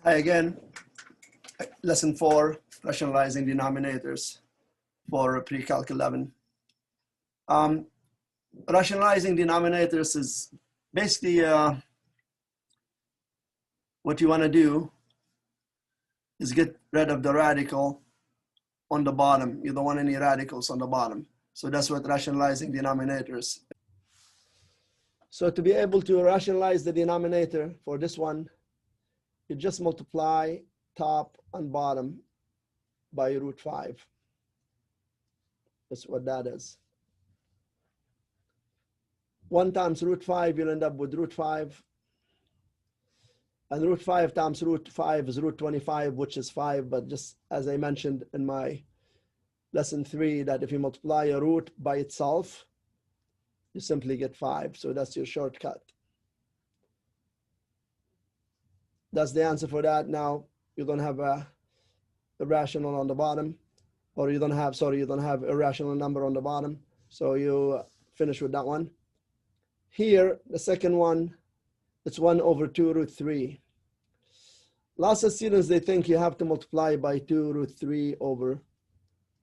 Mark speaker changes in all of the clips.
Speaker 1: Hi again, lesson 4, rationalizing denominators for pre-calc 11. Rationalizing denominators is basically what you want to do is get rid of the radical on the bottom. You don't want any radicals on the bottom. So that's what rationalizing denominators. So to be able to rationalize the denominator for this one, you just multiply top and bottom by root 5. That's what that is. 1 times root 5, you'll end up with root 5. And root 5 times root 5 is root 25, which is 5. But just as I mentioned in my lesson 3, that if you multiply a root by itself, you simply get 5. So that's your shortcut. That's the answer for that. Now, you don't have a rational on the bottom, or you don't have a rational number on the bottom. So you finish with that one. Here, the second one, it's 1 over 2 root 3. Lots of students, they think you have to multiply by 2 root 3 over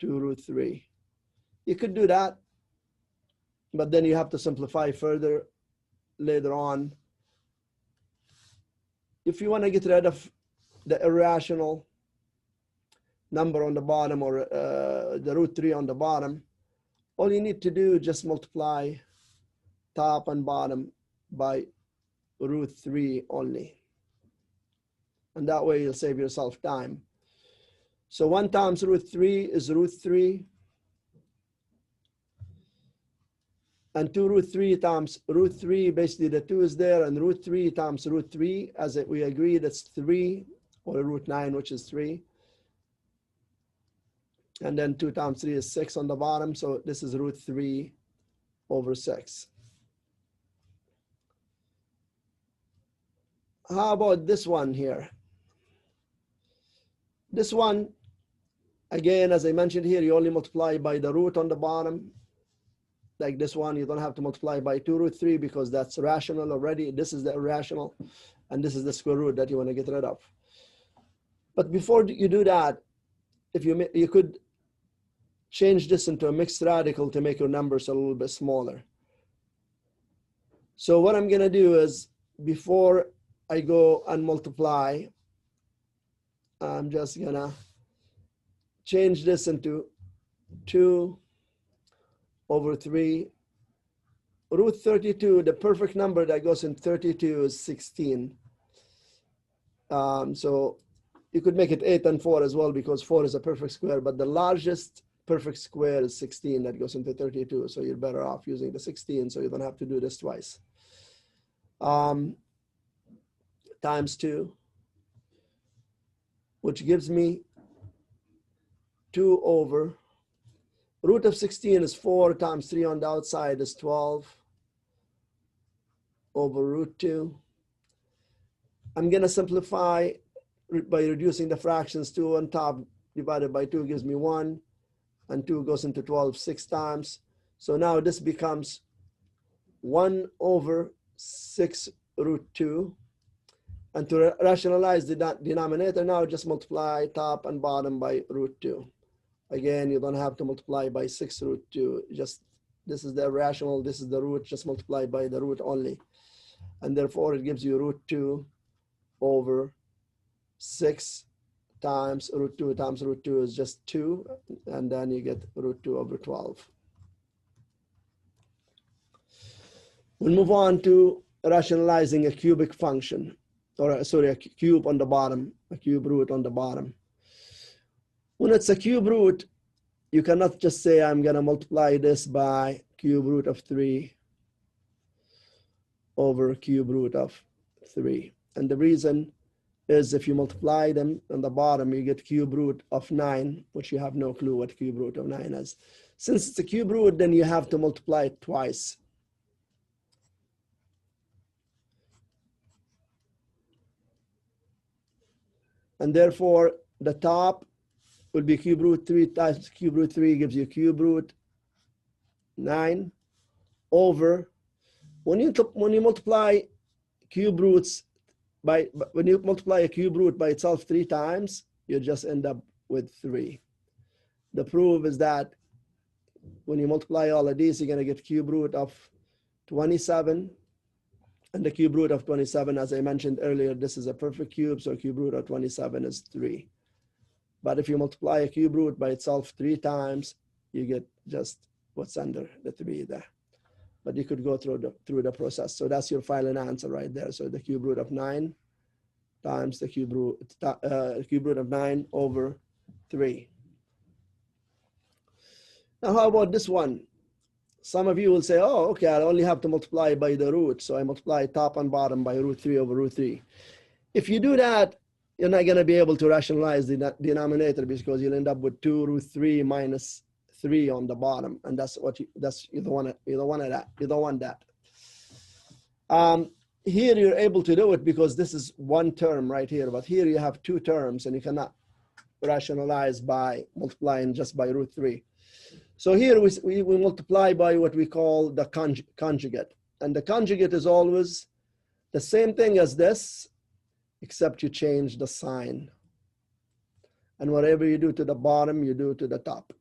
Speaker 1: 2 root 3. You could do that, but then you have to simplify further later on. If you want to get rid of the irrational number on the bottom, or the root 3 on the bottom, all you need to do is just multiply top and bottom by root 3 only. And that way you'll save yourself time. So 1 times root 3 is root 3. And 2 root 3 times root 3, basically the 2 is there, and root 3 times root 3, as we agreed, that's 3, or root 9, which is 3. And then 2 times 3 is 6 on the bottom, so this is root 3 over 6. How about this one here? This one, again, as I mentioned here, you only multiply by the root on the bottom. Like this one, you don't have to multiply by 2 root 3 because that's rational already. This is the irrational, and this is the square root that you want to get rid of. But before you do that, if you could change this into a mixed radical to make your numbers a little bit smaller. So what I'm going to do is, before I go and multiply, I'm just going to change this into 2 over 3. Root 32, the perfect number that goes in 32 is 16. So you could make it 8 and 4 as well, because 4 is a perfect square, but the largest perfect square is 16 that goes into 32. So you're better off using the 16, so you don't have to do this twice. Times 2, which gives me 2 over root of 16 is 4 times 3 on the outside is 12 over root 2. I'm going to simplify by reducing the fractions. 2 on top divided by 2 gives me 1, and 2 goes into 12 6 times. So now this becomes 1 over 6 root 2. And to rationalize the denominator now, just multiply top and bottom by root 2. Again, you don't have to multiply by 6 root 2. Just, this is the irrational, this is the root, just multiply by the root only. And therefore, it gives you root 2 over 6 times root 2 times root 2 is just 2. And then you get root 2 over 12. We'll move on to rationalizing a cubic function. Or sorry, a cube on the bottom, a cube root on the bottom. When it's a cube root, you cannot just say, I'm going to multiply this by cube root of 3 over cube root of 3. And the reason is, if you multiply them on the bottom, you get cube root of 9, which you have no clue what cube root of 9 is. Since it's a cube root, then you have to multiply it twice. And therefore, the top will be cube root 3 times cube root 3 gives you cube root 9 over, when you multiply cube roots when you multiply a cube root by itself 3 times, you just end up with 3. The proof is that when you multiply all of these, you're going to get cube root of 27. And the cube root of 27, as I mentioned earlier, this is a perfect cube, so cube root of 27 is 3. But if you multiply a cube root by itself 3 times, you get just what's under the 3 there. But you could go through the process. So that's your final answer right there. So the cube root of 9 times the cube root of 9 over 3. Now, how about this one? Some of you will say, oh, okay, I only have to multiply by the root. So I multiply top and bottom by root 3 over root 3. If you do that, you're not going to be able to rationalize the denominator because you'll end up with 2 root 3 minus 3 on the bottom. And that's what you don't want that. Here you're able to do it because this is one term right here. But here you have 2 terms and you cannot rationalize by multiplying just by root 3. So here we multiply by what we call the conjugate. And the conjugate is always the same thing as this, except you change the sign. And whatever you do to the bottom, you do to the top.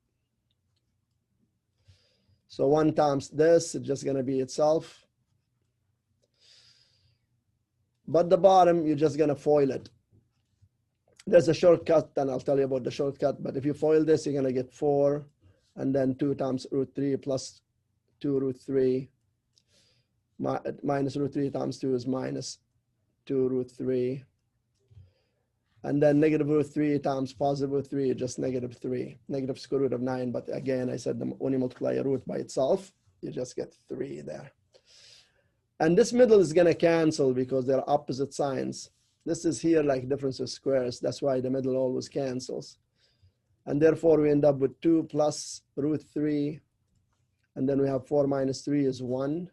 Speaker 1: So 1 times this, it's just going to be itself. But the bottom, you're just going to FOIL it. There's a shortcut, and I'll tell you about the shortcut. But if you FOIL this, you're going to get 4. And then 2 times root 3 plus 2 root 3. Minus root 3 times 2 is minus 2 root 3. And then negative root 3 times positive root 3 is just negative 3. Negative square root of 9. But again, I said when you multiply a root by itself, you just get 3 there. And this middle is going to cancel because they're opposite signs. This is here like difference of squares. That's why the middle always cancels. And therefore, we end up with 2 plus root 3. And then we have 4 minus 3 is 1.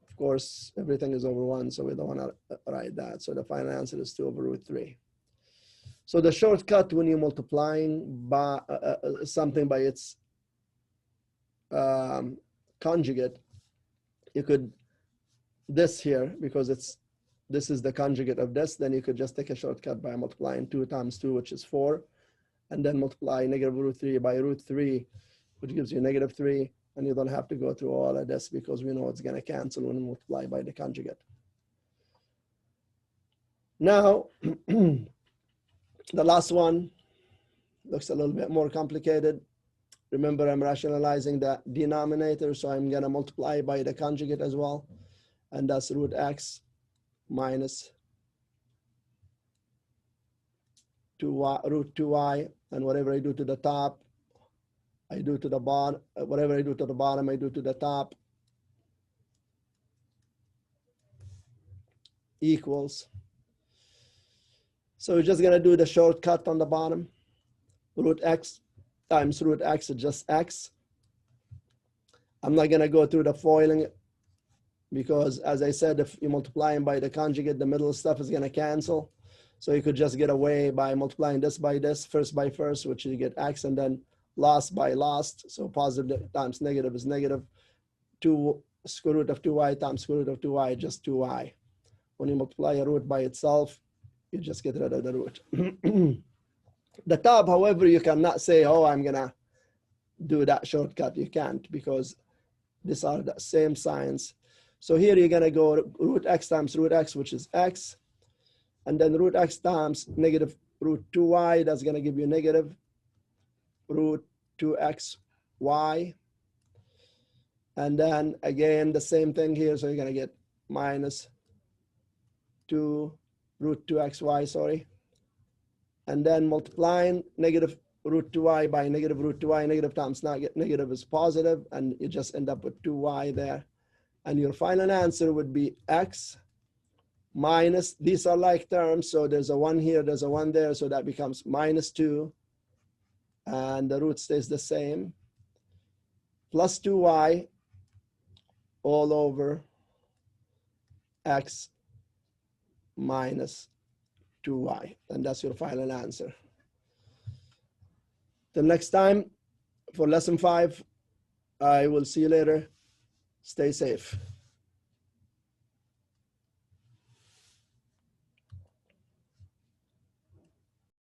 Speaker 1: Of course, everything is over 1, so we don't want to write that. So the final answer is 2 over root 3. So the shortcut when you're multiplying by something by its conjugate, you could, this here, because this is the conjugate of this, then you could just take a shortcut by multiplying 2 times 2, which is 4. And then multiply negative root 3 by root 3, which gives you negative 3. And you don't have to go through all of this because we know it's going to cancel when we multiply by the conjugate. Now, the last one looks a little bit more complicated. Remember, I'm rationalizing the denominator, so I'm going to multiply by the conjugate as well. And that's root x minus root 2y, and whatever I do to the top, I do to the bottom. Whatever I do to the bottom, I do to the top. Equals. So we're just going to do the shortcut on the bottom. Root x times root x is just x. I'm not going to go through the foiling because, as I said, if you multiply them by the conjugate, the middle stuff is going to cancel. So you could just get away by multiplying this by this, first by first, which you get x, and then lost by lost. So positive times negative is negative. 2 square root of 2y times square root of 2y, just 2y. When you multiply a root by itself, you just get rid of the root. The top, however, you cannot say, oh, I'm going to do that shortcut. You can't because these are the same signs. So here you're going to go root x times root x, which is x. And then root x times negative root 2y, that's going to give you negative root 2xy. And then again, the same thing here. So you're going to get minus 2 root 2xy, sorry. And then multiplying negative root 2y by negative root 2y, negative times negative is positive, and you just end up with 2y there. And your final answer would be x minus, these are like terms, so there's a 1 here, there's a 1 there, so that becomes minus 2, and the root stays the same, plus 2y all over x minus 2y, and that's your final answer. Till next time, for lesson 5, I will see you later. Stay safe.